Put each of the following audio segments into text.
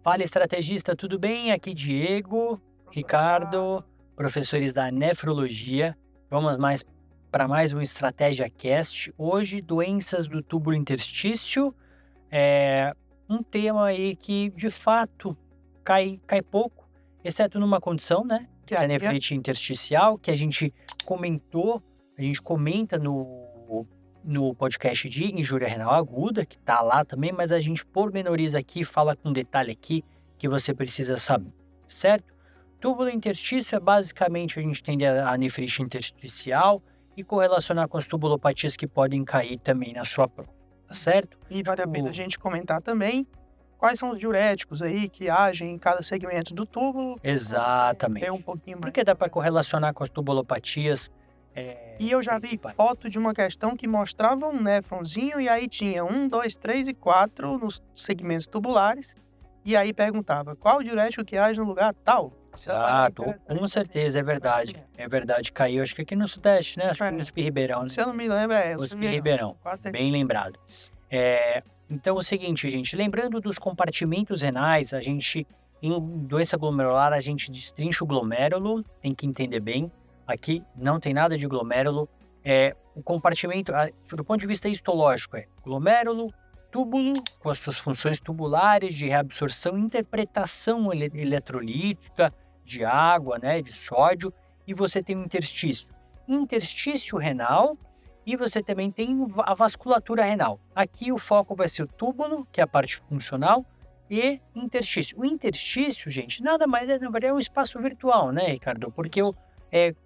Fala, estrategista, tudo bem? Aqui Diego, Ricardo, professores da nefrologia. Vamos para mais um Estratégia Cast. Hoje, doenças do túbulo interstício. É um tema aí que, de fato, cai pouco, exceto numa condição, né? Que é a nefrite intersticial, que a gente comenta no podcast de injúria renal aguda, que tá lá também, mas a gente pormenoriza aqui, fala com detalhe aqui que você precisa saber, certo? Túbulo interstício é basicamente a gente tem a nefrite intersticial e correlacionar com as tubulopatias que podem cair também na sua prova, tá certo? E vale a pena a gente comentar também quais são os diuréticos aí que agem em cada segmento do túbulo. Exatamente. Ter um pouquinho mais. Porque dá para correlacionar com as tubulopatias. E eu já vi foto de uma questão que mostrava um néfronzinho e aí tinha 1, 2, 3 e 4 nos segmentos tubulares. E aí perguntava qual o diurético que age no lugar tal. Exato, com certeza, é verdade. É verdade, caiu, acho que aqui no Sudeste, né? Acho que no USP Ribeirão, né? Se eu não me lembro, USP Ribeirão, bem lembrado. Então é o seguinte, gente, lembrando dos compartimentos renais, em doença glomerular, a gente destrincha o glomérulo, tem que entender bem. Aqui não tem nada de glomérulo. O compartimento, do ponto de vista histológico, é glomérulo, túbulo, com as suas funções tubulares de reabsorção e interpretação eletrolítica de água, né, de sódio, e você tem o interstício renal, e você também tem a vasculatura renal. Aqui o foco vai ser o túbulo, que é a parte funcional, e interstício. O interstício, gente, nada mais é, na verdade, um espaço virtual, né, Ricardo? Porque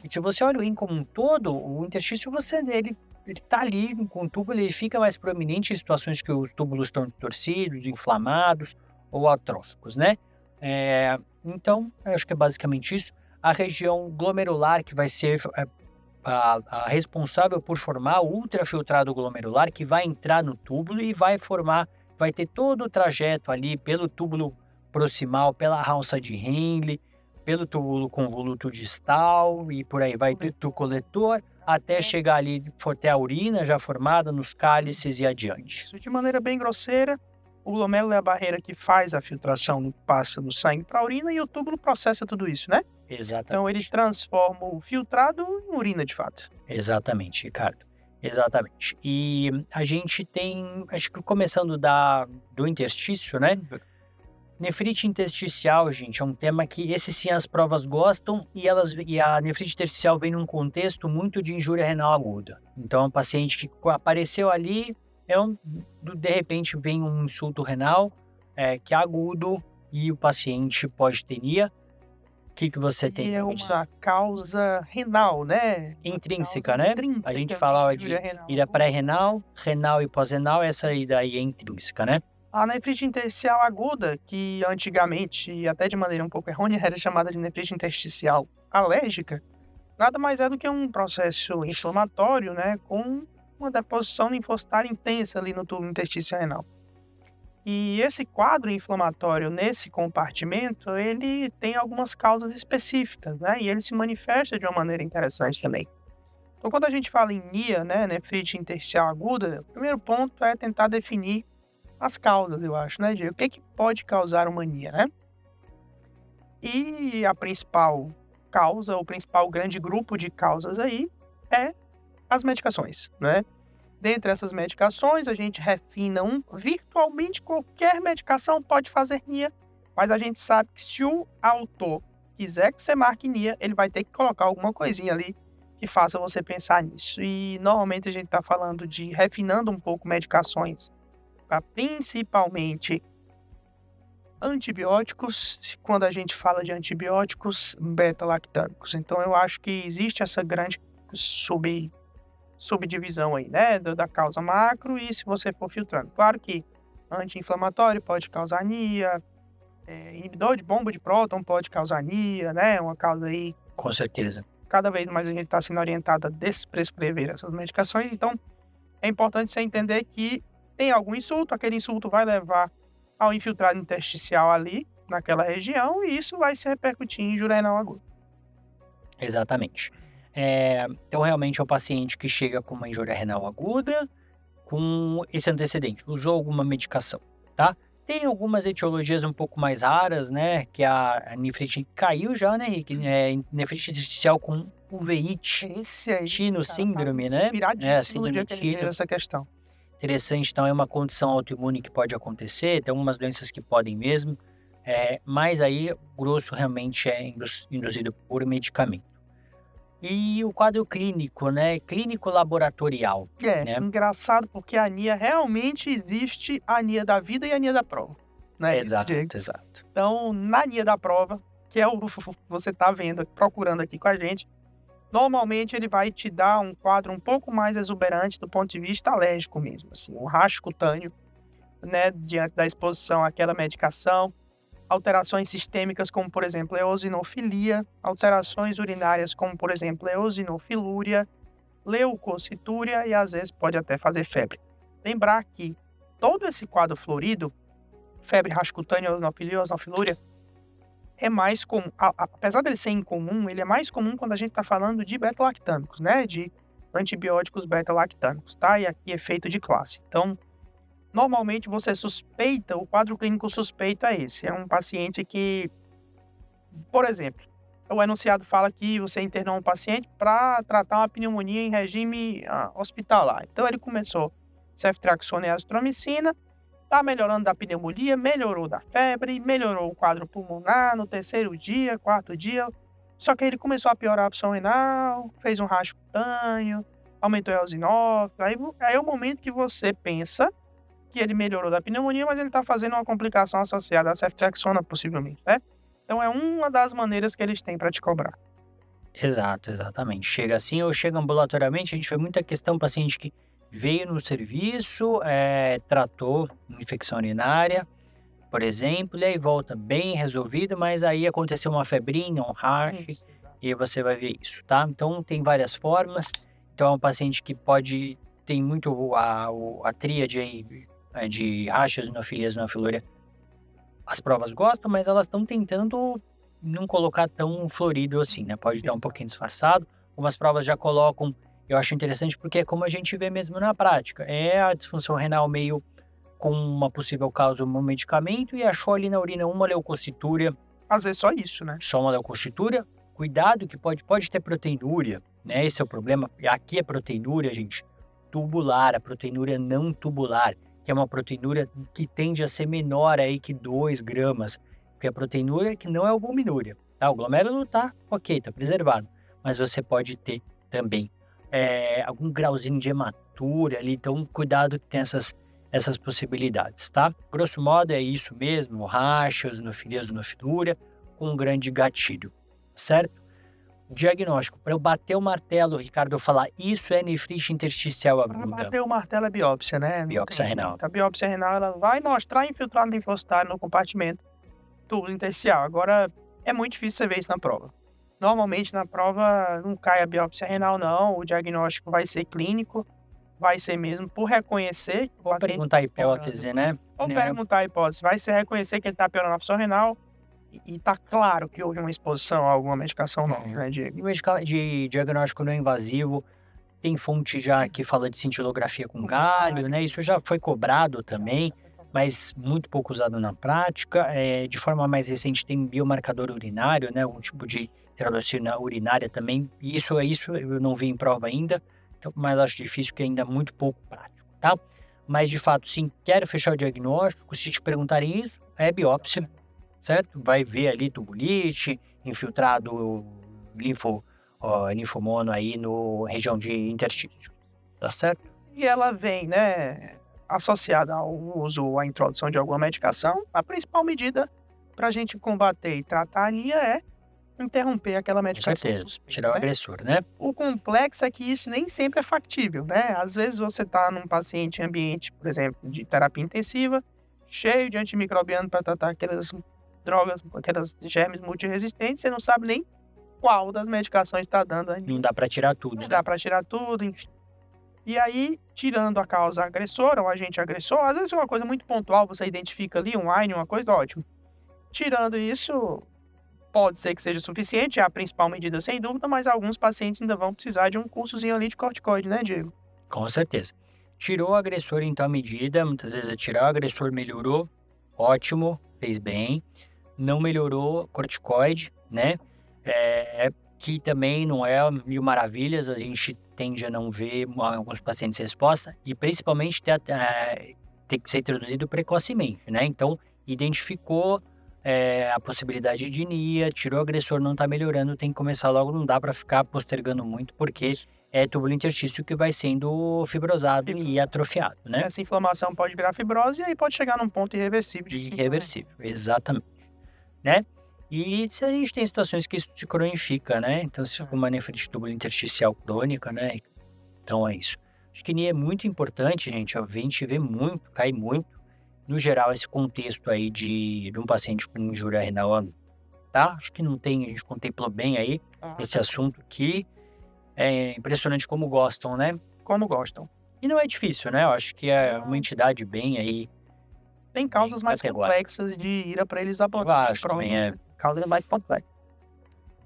se você olha o rim como um todo, o interstício, ele está ali com o túbulo, ele fica mais proeminente em situações que os túbulos estão torcidos, inflamados ou atróficos, né? Então, eu acho que é basicamente isso. A região glomerular, que vai ser a responsável por formar o ultrafiltrado glomerular, que vai entrar no túbulo e vai ter todo o trajeto ali pelo túbulo proximal, pela alça de Henle, pelo túbulo convoluto distal e por aí vai do coletor, até chegar ali, ter a urina já formada nos cálices e adiante. Isso de maneira bem grosseira, o glomérulo é a barreira que faz a filtração, passa do sangue para a urina e o túbulo processa tudo isso, né? Exatamente. Então ele transforma o filtrado em urina de fato. Exatamente, Ricardo. Exatamente. E a gente tem, acho que começando do interstício, né? Nefrite intersticial, gente, é um tema que esse sim as provas gostam e a nefrite intersticial vem num contexto muito de injúria renal aguda. Então, é um paciente que apareceu ali, de repente vem um insulto renal que é agudo e o paciente pode ter TENIA. O que você tem? E é uma causa renal, né? Intrínseca, né? A gente falava de ira pré-renal, renal e pós-renal, essa aí daí é intrínseca, né? A nefrite intersticial aguda, que antigamente, e até de maneira um pouco errônea, era chamada de nefrite intersticial alérgica, nada mais é do que um processo inflamatório, né, com uma deposição linfocitária intensa ali no túbulo interstício renal. E esse quadro inflamatório nesse compartimento, ele tem algumas causas específicas, né, e ele se manifesta de uma maneira interessante também. Então, quando a gente fala em NIA, né, nefrite intersticial aguda, o primeiro ponto é tentar definir as causas, eu acho, né, de o que pode causar uma NIA, né? E a principal causa, o principal grande grupo de causas aí é as medicações, né? Dentre essas medicações, a gente refina virtualmente qualquer medicação pode fazer NIA, mas a gente sabe que se o autor quiser que você marque NIA, ele vai ter que colocar alguma coisinha ali que faça você pensar nisso. E normalmente a gente está falando de refinando um pouco medicações, principalmente antibióticos, quando a gente fala de antibióticos beta-lactâmicos. Então, eu acho que existe essa grande subdivisão aí, né, da causa macro e se você for filtrando. Claro que anti-inflamatório pode causar anemia, inibidor de bomba de próton pode causar anemia, né, uma causa aí. Com certeza. Cada vez mais a gente está sendo orientado a desprescrever essas medicações, então é importante você entender que tem algum insulto, aquele insulto vai levar ao infiltrado intersticial ali, naquela região, e isso vai se repercutir em injúria renal aguda. Exatamente. Então, realmente é um paciente que chega com uma injúria renal aguda, com esse antecedente, usou alguma medicação, tá? Tem algumas etiologias um pouco mais raras, né? Que a nefrite caiu já, né, Henrique? Nefrite intersticial com uveíte, Esse aí, Tino cara, tava síndrome, né? É, a inspiradíssimo no síndrome dia que ele fez Tino. essa questão. Interessante, então é uma condição autoimune que pode acontecer, tem algumas doenças que podem mesmo, mas aí o grosso realmente é induzido por medicamento. E o quadro clínico, né? Clínico laboratorial, né? Engraçado porque a ANIA realmente existe a ANIA da vida e a ANIA da prova, né, Exato, Diego? exato. Então, na ANIA da prova, que é o você tá vendo, procurando aqui com a gente, normalmente ele vai te dar um quadro um pouco mais exuberante do ponto de vista alérgico mesmo, assim, um racho cutâneo, né, diante da exposição àquela medicação, alterações sistêmicas como, por exemplo, eosinofilia, alterações urinárias como, por exemplo, eosinofilúria, leucocitúria e às vezes pode até fazer febre. Lembrar que todo esse quadro florido, febre rascutânea, eosinofilia, eosinofilúria, é mais comum, apesar dele ser incomum, ele é mais comum quando a gente está falando de beta-lactâmicos, né, de antibióticos beta-lactâmicos, tá? E aqui efeito de classe. Então, normalmente você suspeita, o quadro clínico suspeito é esse, é um paciente que, por exemplo, o enunciado fala que você internou um paciente para tratar uma pneumonia em regime hospitalar. Então ele começou ceftriaxona e azitromicina, está melhorando da pneumonia, melhorou da febre, melhorou o quadro pulmonar no terceiro dia, quarto dia, só que aí ele começou a piorar a absorção renal, fez um racho cutâneo, aumentou a eosinófilo, aí é o momento que você pensa que ele melhorou da pneumonia, mas ele está fazendo uma complicação associada à ceftriaxona, possivelmente, né? Então é uma das maneiras que eles têm para te cobrar. Exato, exatamente. Chega assim ou chega ambulatorialmente, a gente vê muita questão, paciente que veio no serviço, tratou infecção urinária, por exemplo, e aí volta bem resolvido, mas aí aconteceu uma febrinha, um rash, e você vai ver isso, tá? Então tem várias formas. Então é um paciente que tem muito a tríade aí, de rash, eosinofilia, eosinofilúria. As provas gostam, mas elas estão tentando não colocar tão florido assim, né? Pode estar um pouquinho disfarçado. Algumas provas já colocam, eu acho interessante porque é como a gente vê mesmo na prática. É a disfunção renal meio com uma possível causa, um medicamento, e achou ali na urina uma leucocitúria. Às vezes só isso, né? Só uma leucocitúria. Cuidado que pode ter proteinúria, né? Esse é o problema. Aqui é proteinúria, gente, tubular, a proteinúria não tubular, que é uma proteinúria que tende a ser menor aí que 2 gramas, porque a proteinúria que não é albuminúria, tá? O glomérulo tá ok, tá preservado, mas você pode ter também algum grauzinho de hematura ali, então cuidado que tem essas possibilidades, tá? Grosso modo é isso mesmo, racha, eosinofilia, eosinofilúria, com um grande gatilho, certo? Diagnóstico, para eu bater o martelo, Ricardo, eu falar, isso é nefrite intersticial Para aguda. bater o martelo é biópsia, né? Não Biópsia tem renal. jeito. A biópsia renal ela vai mostrar infiltrado linfocitário no compartimento tubo intersticial. Agora, é muito difícil você ver isso na prova. Normalmente, na prova, não cai a biópsia renal, não. O diagnóstico vai ser clínico, vai ser mesmo por reconhecer. Vou perguntar a hipótese, né? Ou perguntar a hipótese. Vai ser reconhecer que ele está piorando a função renal e tá claro que houve uma exposição a alguma medicação nova, né, Diego? De diagnóstico não invasivo, tem fonte já que fala de cintilografia com galho, né? Isso já foi cobrado também, mas muito pouco usado na prática. De forma mais recente tem biomarcador urinário, né? Um tipo de heteroleucina urinária também. Isso eu não vi em prova ainda, então, mas acho difícil, que ainda é muito pouco prático, tá? Mas de fato, sim, quero fechar o diagnóstico. Se te perguntarem isso, é biópsia, certo? Vai ver ali tubulite, infiltrado linfomono aí no região de interstício, tá certo? E ela vem, né, associada ao uso ou à introdução de alguma medicação. A principal medida para a gente combater e tratar a anemia é interromper aquela Com medicação. certeza, suspeita, tirar o né? agressor, né? O complexo é que isso nem sempre é factível, né? Às vezes você está num paciente em ambiente, por exemplo, de terapia intensiva, cheio de antimicrobiano para tratar aquelas drogas, aquelas germes multiresistentes, você não sabe nem qual das medicações está dando a anemia. Não dá para tirar tudo, Não né? dá para tirar tudo, enfim. E aí, tirando a causa agressora, ou agente agressor, às vezes é uma coisa muito pontual, você identifica ali um AINE, uma coisa, ótimo. Tirando isso, pode ser que seja suficiente, é a principal medida sem dúvida, mas alguns pacientes ainda vão precisar de um cursozinho ali de corticoide, né, Diego? Com certeza. Tirou o agressor, então, a medida, muitas vezes é tirar o agressor, melhorou, ótimo, fez bem. Não melhorou corticoide, né? Que também não é mil maravilhas, a gente tende a não ver em alguns pacientes resposta, e principalmente tem que ser introduzido precocemente, né? Então, identificou a possibilidade de inia, tirou o agressor, não está melhorando, tem que começar logo, não dá para ficar postergando muito, porque é túbulo interstício que vai sendo fibrosado e atrofiado, né? Essa inflamação pode virar fibrose e aí pode chegar num ponto irreversível. Irreversível, exatamente, né? E se a gente tem situações que isso se cronifica, né? Então, se for uma nefrite túbulo intersticial crônica, né? Então, é isso. Acho que inia é muito importante, gente. A gente vê muito, cai muito. No geral, esse contexto aí de um paciente com injúria renal, tá? Acho que não tem, a gente contemplou bem aí esse assunto que é impressionante como gostam, né? Como gostam. E não é difícil, né? Eu acho que é uma entidade bem aí. Tem causas mais complexas de ira para eles abordarem. Eu acho também Causa mais complexa.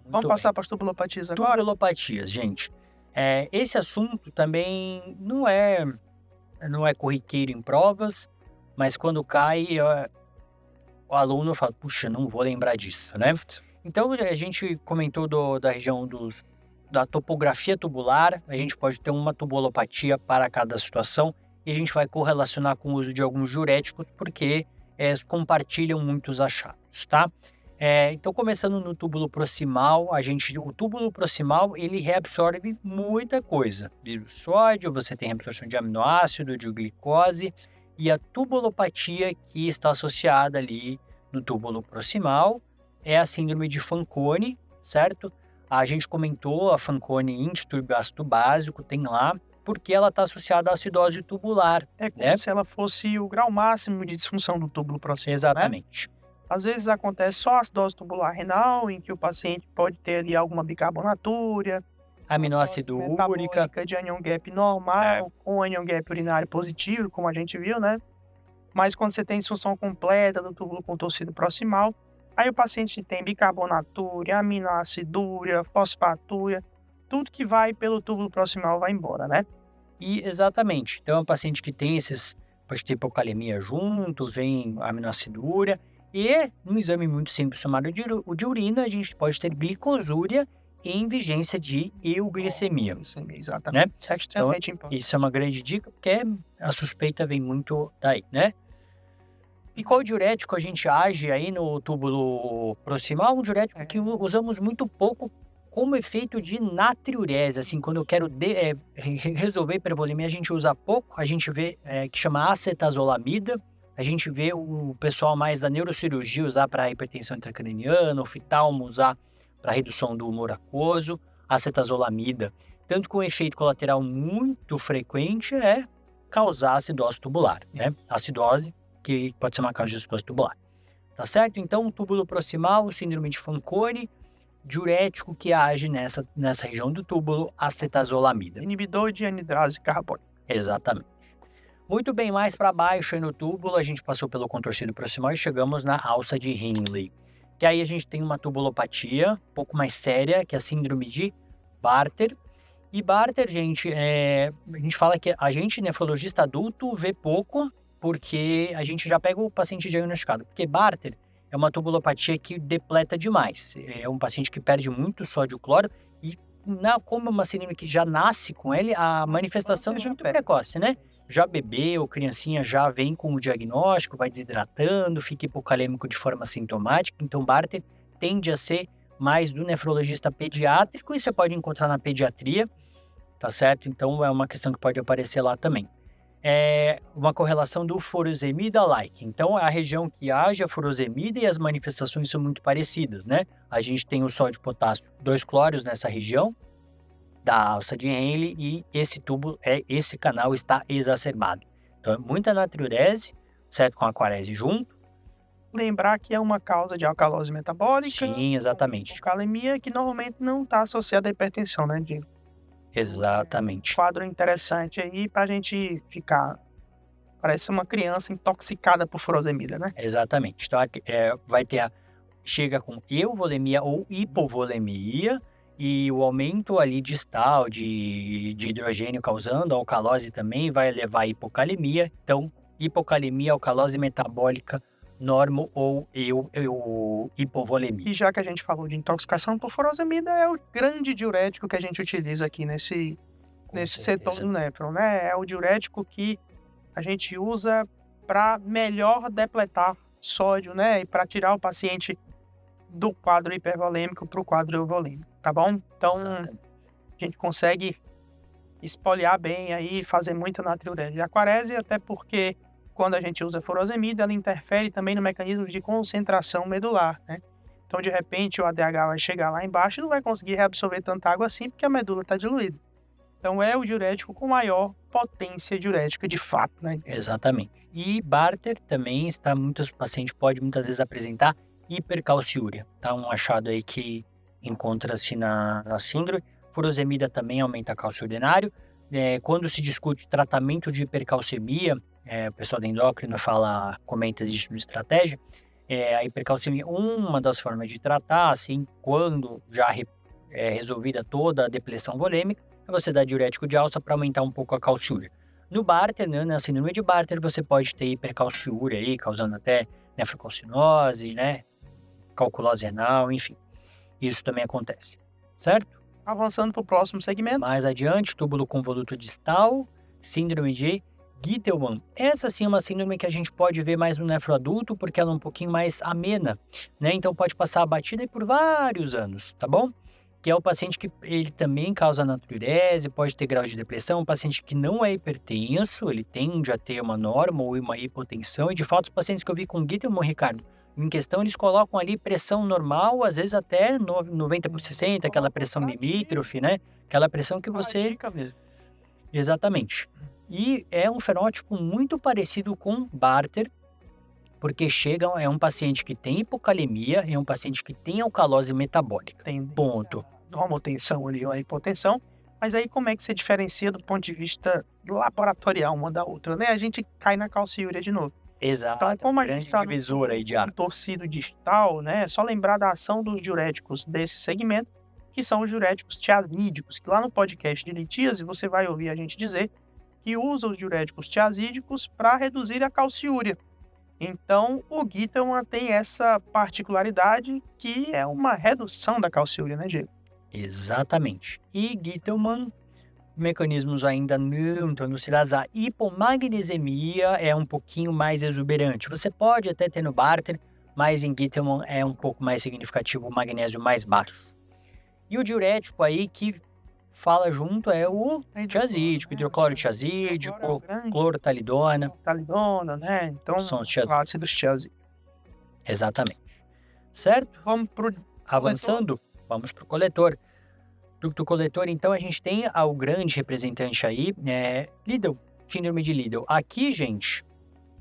Vamos passar para as tubulopatias agora? Tubulopatias, gente. Esse assunto também não é corriqueiro em provas, mas quando cai, o aluno fala, puxa, não vou lembrar disso, né? Então, a gente comentou da região da topografia tubular, a gente pode ter uma tubulopatia para cada situação, e a gente vai correlacionar com o uso de alguns diuréticos, porque compartilham muitos achados, tá? Então, começando no túbulo proximal, o túbulo proximal, ele reabsorve muita coisa. De sódio, você tem reabsorção de aminoácido, de glicose, e a tubulopatia que está associada ali no túbulo proximal é a síndrome de Fanconi, certo? A gente comentou a Fanconi em distúrbio ácido básico, tem lá, porque ela está associada à acidose tubular. É como se ela fosse o grau máximo de disfunção do túbulo proximal. Exatamente. Né? Às vezes acontece só a acidose tubular renal, em que o paciente pode ter ali alguma bicarbonatura, aminoácido úrica, de anion gap normal, com anion gap urinário positivo, como a gente viu, né? Mas quando você tem disfunção completa do túbulo contorcido proximal, aí o paciente tem bicarbonatura, aminoacidúria, fosfatúria, tudo que vai pelo túbulo proximal vai embora, né? E exatamente. Então, é um paciente que tem pode ter hipocalemia juntos, vem aminoacidúria, e no exame muito simples somado de urina, a gente pode ter glicosúria em vigência de euglicemia. Exatamente. Né? Então, isso é uma grande dica, porque a suspeita vem muito daí, né? E qual diurético a gente age aí no túbulo proximal? Um diurético que usamos muito pouco como efeito de natriurese. Assim, quando eu quero resolver hipervolemia, a gente usa pouco. A gente vê que chama acetazolamida. A gente vê o pessoal mais da neurocirurgia usar para hipertensão intracraniana, o oftalmo usar para redução do humor aquoso, acetazolamida. Tanto com efeito colateral muito frequente é causar acidose tubular, né? Acidose, que pode ser uma causa de acidose tubular. Tá certo? Então, túbulo proximal, síndrome de Fanconi, diurético que age nessa região do túbulo, acetazolamida. Inibidor de anidrase carbônica. Exatamente. Muito bem, mais para baixo aí no túbulo, a gente passou pelo contorcido proximal e chegamos na alça de Hindley. Que aí a gente tem uma tubulopatia um pouco mais séria, que é a síndrome de Bartter. E Bartter, gente, a gente fala que a gente, nefrologista adulto, vê pouco, porque a gente já pega o paciente diagnosticado. Porque Bartter é uma tubulopatia que depleta demais. É um paciente que perde muito sódio cloro e, como é uma síndrome que já nasce com ele, a manifestação é muito precoce, né? Já bebeu, criancinha já vem com o diagnóstico, vai desidratando, fica hipocalêmico de forma sintomática. Então, Bartter tende a ser mais do nefrologista pediátrico e você pode encontrar na pediatria, tá certo? Então, é uma questão que pode aparecer lá também. É uma correlação do furosemida-like. Então, é a região que age a furosemida e as manifestações são muito parecidas, né? A gente tem o sódio e potássio, 2 clórios nessa região da alça de Henle e esse canal está exacerbado. Então, é muita natriurese, certo? Com aquarese junto. Lembrar que é uma causa de alcalose metabólica. Sim, exatamente. Hipocalemia que normalmente não está associada à hipertensão, né, Diego? Exatamente. Quadro interessante aí pra gente ficar. Parece uma criança intoxicada por furosemida, né? Exatamente. Então, chega com euvolemia ou hipovolemia, e o aumento ali distal de hidrogênio causando alcalose também vai levar à hipocalemia. Então, hipocalemia, alcalose metabólica normo ou hipovolemia. E já que a gente falou de intoxicação por furosemida, é o grande diurético que a gente utiliza aqui nesse setor do néfron, né? É o diurético que a gente usa para melhor depletar sódio, né? E para tirar o paciente do quadro hipervolêmico para o quadro euvolêmico, tá bom? Então, a gente consegue espoliar bem aí, fazer muita natriurese de aquarese, até porque quando a gente usa furosemida, ela interfere também no mecanismo de concentração medular, né? Então, de repente, o ADH vai chegar lá embaixo e não vai conseguir reabsorver tanta água assim, porque a medula está diluída. Então, é o diurético com maior potência diurética de fato, né? Exatamente. E Barter também o paciente pode muitas vezes apresentar hipercalciúria, tá? Um achado aí que encontra-se na síndrome. Furosemida também aumenta cálcio urinário. Quando se discute tratamento de hipercalcemia, o pessoal da endócrina comenta isso na estratégia, a hipercalcemia, uma das formas de tratar, assim, quando já é resolvida toda a depressão volêmica, é você dar diurético de alça para aumentar um pouco a calciúria. No Barter, né, na síndrome de Barter, você pode ter hipercalciúria aí, causando até nefrocalcinose, né, calculose renal, enfim. Isso também acontece, certo? Avançando para o próximo segmento. Mais adiante, túbulo convoluto distal, síndrome de Gitelman. Essa sim é uma síndrome que a gente pode ver mais no nefroadulto, porque ela é um pouquinho mais amena, né? Então pode passar abatida aí por vários anos, tá bom? Que é o paciente que ele também causa natriurese, pode ter grau de depressão, um paciente que não é hipertenso, ele tende a ter uma norma ou uma hipotensão, e de fato os pacientes que eu vi com Gitelman, Ricardo, em questão eles colocam ali pressão normal, às vezes até 90/60, aquela pressão limítrofe, né? Aquela pressão que você... Dica mesmo. Exatamente. E é um fenótipo muito parecido com Barter, porque é um paciente que tem hipocalemia, é um paciente que tem alcalose metabólica. Tem Ponto. homotensão ali, ou a hipotensão. Mas aí como é que se diferencia do ponto de vista laboratorial uma da outra, né? A gente cai na calciúria de novo. Exato. Então, como a gente grande está divisor aí de no água. torcido distal, né? É só lembrar da ação dos diuréticos desse segmento, que são os diuréticos tiazídicos, que lá no podcast de litíase você vai ouvir a gente dizer que usa os diuréticos tiazídicos para reduzir a calciúria. Então, o Gitelman tem essa particularidade que é uma redução da calciúria, né, Diego? Exatamente. E Gitelman, mecanismos ainda não tão elucidados, a hipomagnesemia é um pouquinho mais exuberante. Você pode até ter no Barter, mas em Gitelman é um pouco mais significativo o magnésio mais baixo. E o diurético aí que fala junto é o tiazídico, hidrocloro tiazídico, clorotalidona. Talidona, né? Então, São os tiazídicos. ácidos tiazídicos. Exatamente. Certo? Vamos pro Avançando, vamos para o coletor. Do coletor, então, a gente tem o grande representante aí, Liddle, síndrome de Liddle. Aqui, gente,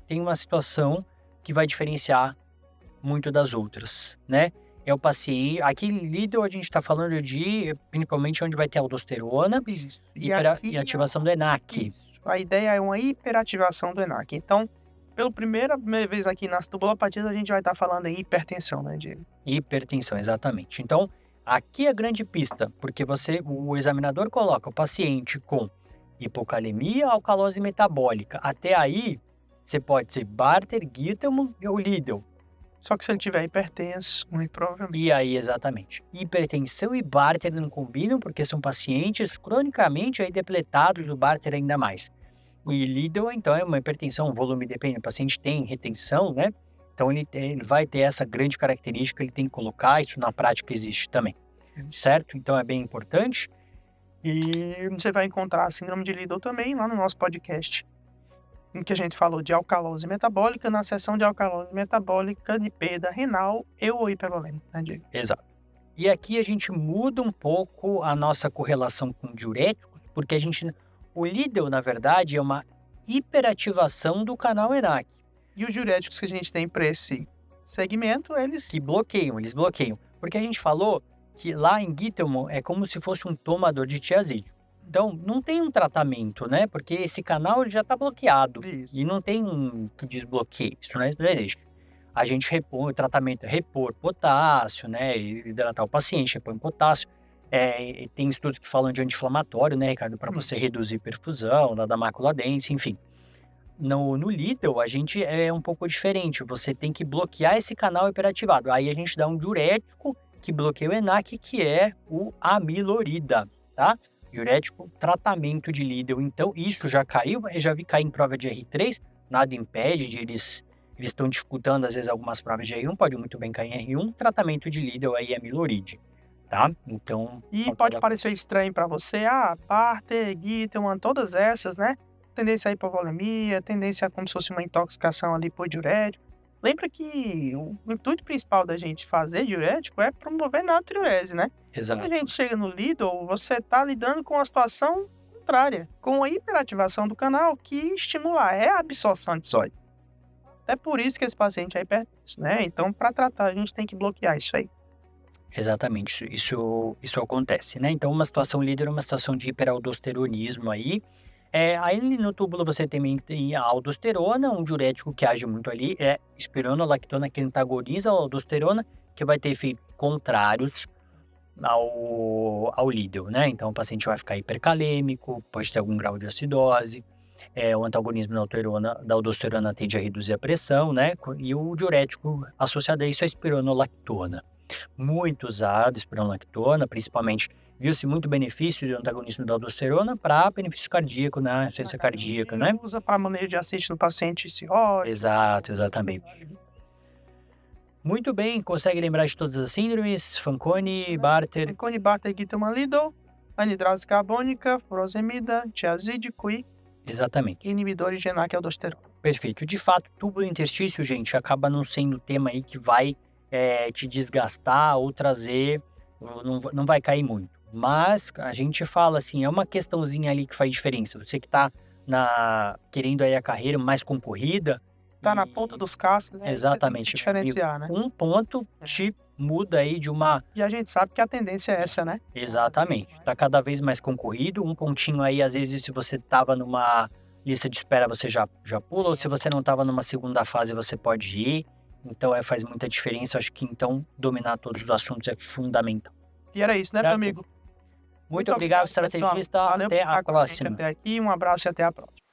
tem uma situação que vai diferenciar muito das outras, né? É o paciente... Aqui, Liddle, a gente está falando de, principalmente, onde vai ter aldosterona e ativação do ENaC. Isso. A ideia é uma hiperativação do ENaC. Então, pela primeira vez aqui nas tubulopatias, a gente vai estar falando em hipertensão, né, Diego? Hipertensão, exatamente. Então, aqui é a grande pista, porque o examinador coloca o paciente com hipocalemia, alcalose metabólica. Até aí, você pode ser Barter, Gitelman ou Liddle. Só que se ele tiver hipertenso, muito provavelmente. E aí, exatamente. Hipertensão e Barter não combinam, porque são pacientes cronicamente aí depletados do Barter ainda mais. E Liddle, então, é uma hipertensão, volume depende, o paciente tem retenção, né? Então, ele vai ter essa grande característica, ele tem que colocar, isso na prática existe também, certo? Então, é bem importante. E você vai encontrar a síndrome de Liddle também lá no nosso podcast, em que a gente falou de alcalose metabólica, na seção de alcalose metabólica de perda renal e ou hipervolêmica, né, Diego? Exato. E aqui a gente muda um pouco a nossa correlação com diuréticos, porque o Liddle, na verdade, é uma hiperativação do canal ENaC. E os diuréticos que a gente tem para esse segmento, eles bloqueiam. Porque a gente falou que lá em Gitelman é como se fosse um tomador de tiazídico. Então, não tem um tratamento, né? Porque esse canal ele já está bloqueado. Isso. E não tem um que desbloqueie. Isso não existe. A gente repõe, o tratamento é repor potássio, né? Hidratar o paciente, repõe potássio. Tem estudos que falam de anti-inflamatório, né, Ricardo? Para você reduzir perfusão, da mácula densa, enfim. no Lidl, a gente é um pouco diferente. Você tem que bloquear esse canal hiperativado. Aí a gente dá um diurético que bloqueia o ENaC, que é o amilorida, tá? Diurético, tratamento de Lidl. Então, isso já caiu, eu já vi cair em prova de R3, nada impede de eles estão dificultando, às vezes, algumas provas de R1, pode muito bem cair em R1, tratamento de Lidl aí é amiloride, tá? Então... E pode parecer estranho para você, Parter, Gittelman, todas essas, né? Tendência a hipovolemia, tendência a como se fosse uma intoxicação ali por diurético. Lembra que o intuito principal da gente fazer diurético é promover natriurese, né? Exato. Quando a gente chega no Lidl, você está lidando com a situação contrária, com a hiperativação do canal que estimula a absorção de sódio. É por isso que esse paciente é hipertenso, né? Então, para tratar, a gente tem que bloquear isso aí. Exatamente, isso acontece, né? Então, uma situação líder é uma situação de hiperaldosteronismo aí. Aí no túbulo você também tem a aldosterona, um diurético que age muito ali, é espironolactona, que antagoniza a aldosterona, que vai ter efeitos contrários ao líder, né? Então, o paciente vai ficar hipercalêmico, pode ter algum grau de acidose. O antagonismo da aldosterona tende a reduzir a pressão, né? E o diurético associado a isso é a espironolactona. Muito usado, espironolactona, principalmente viu-se muito benefício do antagonismo da aldosterona para benefício cardíaco, né? Insuficiência cardíaca, né? Usa para manejo de assiste no paciente cirrótico. Exato, exatamente. Muito bem, consegue lembrar de todas as síndromes? Fanconi, Barter? Fanconi, Barter, Gittelman, Lidl, anidrase carbônica, furosemida, tiazídico e exatamente. Inibidores de ENaC e aldosterona. Perfeito. De fato, túbulo interstício, gente, acaba não sendo o tema aí que vai te desgastar ou trazer, não vai cair muito. Mas a gente fala assim, é uma questãozinha ali que faz diferença. Você que tá querendo aí a carreira mais concorrida. Tá na ponta dos cascos, né? Exatamente. Diferenciar, né? Um ponto te muda aí de uma... E a gente sabe que a tendência é essa, né? Exatamente. Tá cada vez mais concorrido. Um pontinho aí, às vezes, se você tava numa lista de espera, você já pula. Ou se você não tava numa segunda fase, você pode ir. Então, faz muita diferença. Acho que, então, dominar todos os assuntos é fundamental. E era isso, né, meu amigo? Muito obrigado, estrategista. Até a próxima. Até aqui, um abraço e até a próxima.